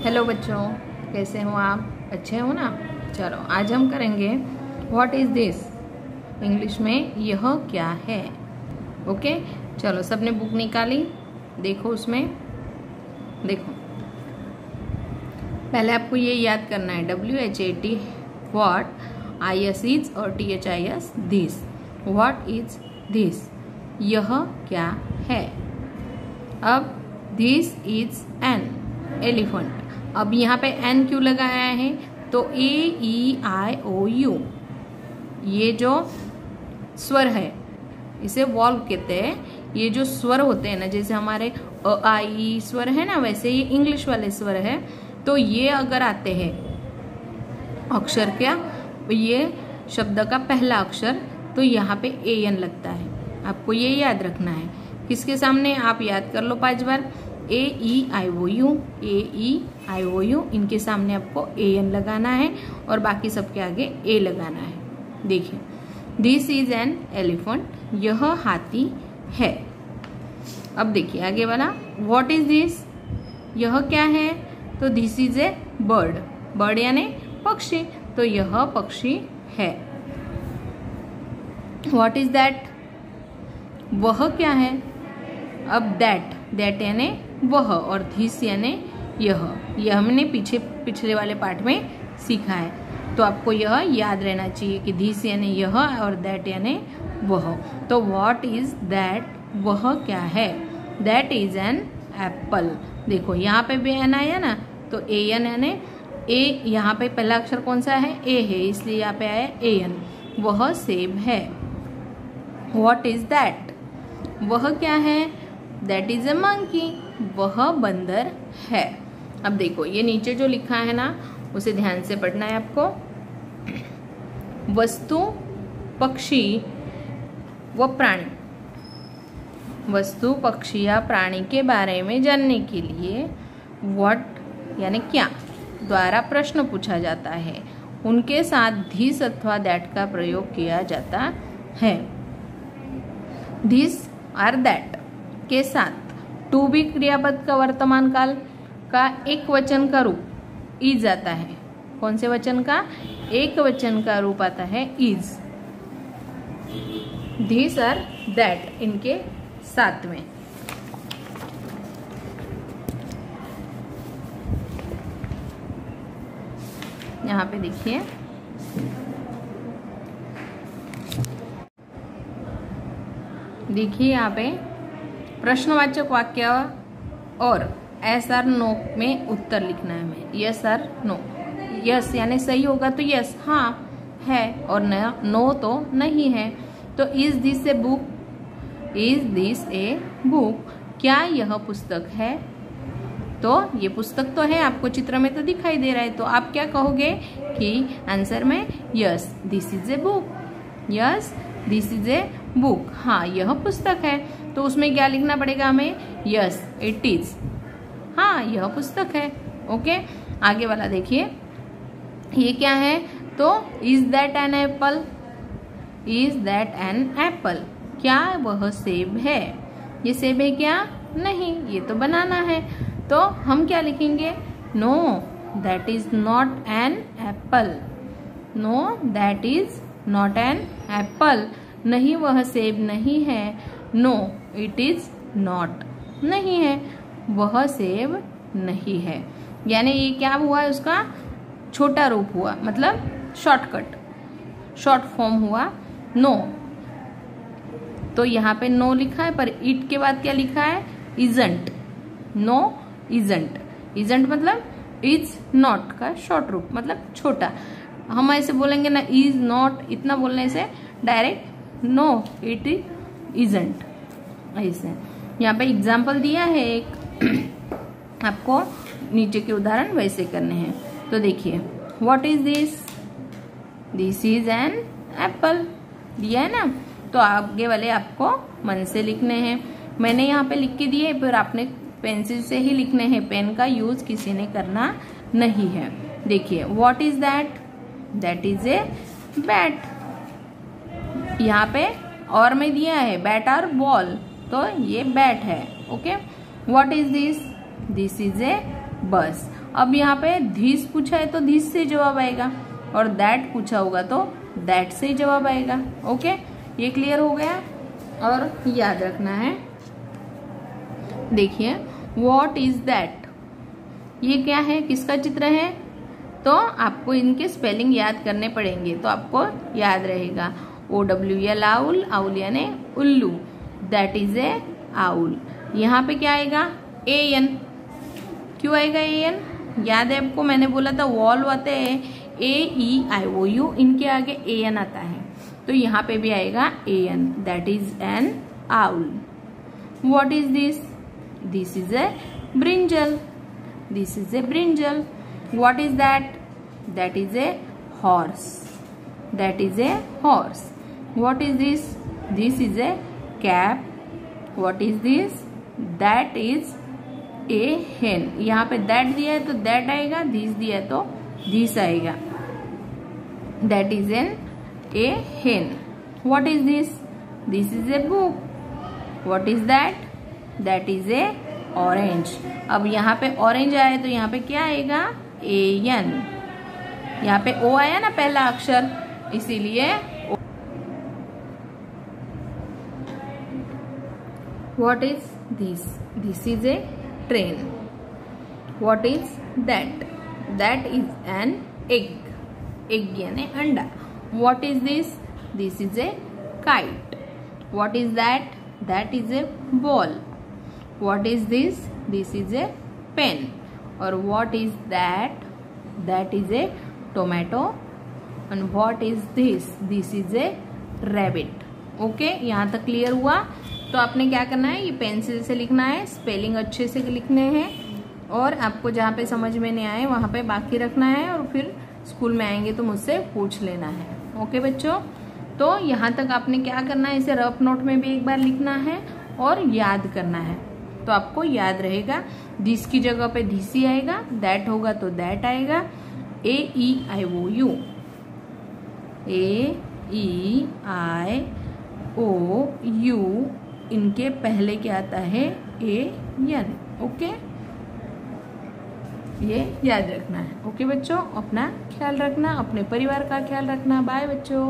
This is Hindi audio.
हेलो बच्चों, कैसे हो आप? अच्छे हो ना? चलो आज हम करेंगे व्हाट इज दिस। इंग्लिश में यह क्या है। ओके, चलो सबने बुक निकाली, देखो उसमें देखो। पहले आपको ये याद करना है WHAT व्हाट, IS इज और THIS this. What is this, यह क्या है। अब दिस इज एन एलिफेंट। अब यहाँ पे एन क्यों लगाया है? तो AEIOU ये जो स्वर है इसे वॉल्व कहते हैं। ये जो स्वर होते हैं ना, जैसे हमारे I स्वर है ना, वैसे ये इंग्लिश वाले स्वर है। तो ये अगर आते हैं अक्षर क्या, ये शब्द का पहला अक्षर, तो यहाँ पे AN लगता है। आपको ये याद रखना है। किसके सामने? आप याद कर लो 5 बार। AEIOU AEIOU, इनके सामने आपको AN लगाना है और बाकी सबके आगे A लगाना है। देखिए, दिस इज एन एलिफेंट, यह हाथी है। अब देखिए आगे वाला, व्हाट इज दिस, यह क्या है। तो this is a bird, bird यानी पक्षी, तो यह पक्षी है। व्हाट इज दैट, वह क्या है। अब दैट यानी वह और दिस यानी यह हमने पिछले वाले पार्ट में सीखा है। तो आपको यह याद रहना चाहिए कि दिस यानी यह और दैट यानी वह। तो व्हाट इज दैट, वह क्या है। That is an apple. देखो यहाँ पे भी एन आया ना, तो AN यानी ए, यहाँ पे पहला अक्षर कौन सा है? A है, इसलिए यहाँ पे आया AN। वह सेब है। व्हाट इज दैट, वह क्या है। दैट इज ए मंकी, वह बंदर है। अब देखो ये नीचे जो लिखा है ना, उसे ध्यान से पढ़ना है आपको। वस्तु, पक्षी व प्राणी, वस्तु, पक्षी या प्राणी के बारे में जानने के लिए व्हाट यानी क्या द्वारा प्रश्न पूछा जाता है। उनके साथ दिस अथवा दैट का प्रयोग किया जाता है। दिस और दैट के साथ टू बी क्रियापद का वर्तमान काल का एक वचन का रूप इज आता है। कौन से वचन का? एक वचन का रूप आता है इज। दिस और दैट इनके साथ में। यहाँ पे देखिए, यहाँ पे प्रश्नवाचक वाक्य और एस और नो में उत्तर लिखना है हमें। यस और नो। यस यानी सही होगा तो यस, हाँ है, और नो तो नहीं है। तो is this a book, is this a book, क्या यह पुस्तक है। तो ये पुस्तक तो है, आपको चित्र में तो दिखाई दे रहा है। तो आप क्या कहोगे कि आंसर में yes this is a book, yes this is a book, हाँ यह पुस्तक है। तो उसमें क्या लिखना पड़ेगा हमें? यस इट इज, हाँ यह पुस्तक है। ओके, आगे वाला देखिए, ये क्या है। तो is that an apple, is that an apple, क्या वह सेब है। ये सेब है क्या? नहीं, ये तो बनाना है। तो हम क्या लिखेंगे? Know that is not an apple, know that is not an apple, नहीं वह सेब नहीं है। नो इट इज नॉट, नहीं है, वह सेब नहीं है। यानी ये क्या हुआ, उसका छोटा रूप हुआ, मतलब शॉर्टकट, शॉर्ट फॉर्म हुआ नो। तो यहाँ पे नो लिखा है, पर इट के बाद क्या लिखा है? इजंट। नो इजंट, इजंट मतलब इज नॉट का शॉर्ट रूप, मतलब छोटा। हम ऐसे बोलेंगे ना इज नॉट, इतना बोलने से डायरेक्ट नो इट इजंट, ऐसे। यहाँ पे एग्जाम्पल दिया है एक, आपको नीचे के उदाहरण वैसे करने हैं। तो देखिए, what is this, this is an apple, दिया है ना। तो आगे वाले आपको मन से लिखने हैं। मैंने यहाँ पे लिख के दिए, पर आपने पेंसिल से ही लिखने हैं, पेन का यूज किसी ने करना नहीं है। देखिए, what is that, that is a bat. यहाँ पे और में दिया है बैट और बॉल, तो ये बैट है। Okay, what is this, this is a बस। अब यहाँ पे धीस पूछा है तो धीस से जवाब आएगा, और दैट पूछा होगा तो दैट से जवाब आएगा। ओके, ये क्लियर हो गया। और याद रखना है, देखिए व्हाट इज दैट, ये क्या है, किसका चित्र है, तो आपको इनके स्पेलिंग याद करने पड़ेंगे तो आपको याद रहेगा। OWL आउल, आउल यानी उल्लू, दैट इज ए आउल। यहाँ पे क्या आएगा, AN, क्यों आएगा AN, याद है आपको, मैंने बोला था वॉल आते हैं AEIOU, इनके आगे AN आता है, तो यहाँ पे भी आएगा AN, that is an owl. What is this, this is a brinjal, this is a brinjal. What is that? That is a horse. That is a horse. What is this? This is a cap. What is this? That is a hen. यहाँ पे that दिया है तो that आएगा, this दिया है तो this आएगा। That is a hen. What is this? This is a book. What is that? That is a orange. अब यहाँ पे orange आया तो यहाँ पे क्या आएगा, AN। यहाँ पे O आया ना पहला अक्षर, इसीलिए What is this? This is a train. What is that? That is an egg. Egg यानी अंडा। What is this? This is a kite. What is that? That is a ball. What is this? This is a pen. और what is that? That is a tomato. And what is this? This is a rabbit. Okay, यहाँ तक क्लियर हुआ। तो आपने क्या करना है, ये पेंसिल से लिखना है, स्पेलिंग अच्छे से लिखने हैं, और आपको जहाँ पे समझ में नहीं आए वहाँ पे बाकी रखना है, और फिर स्कूल में आएंगे तो मुझसे पूछ लेना है। ओके बच्चों, तो यहाँ तक आपने क्या करना है, इसे रफ नोट में भी एक बार लिखना है और याद करना है, तो आपको याद रहेगा। दिस की जगह पे दिस ही आएगा, दैट होगा तो दैट आएगा, AEIOU, AEIOU, इनके पहले क्या आता है, AN। ओके, ये याद रखना है। ओके बच्चों, अपना ख्याल रखना, अपने परिवार का ख्याल रखना। बाय बच्चों।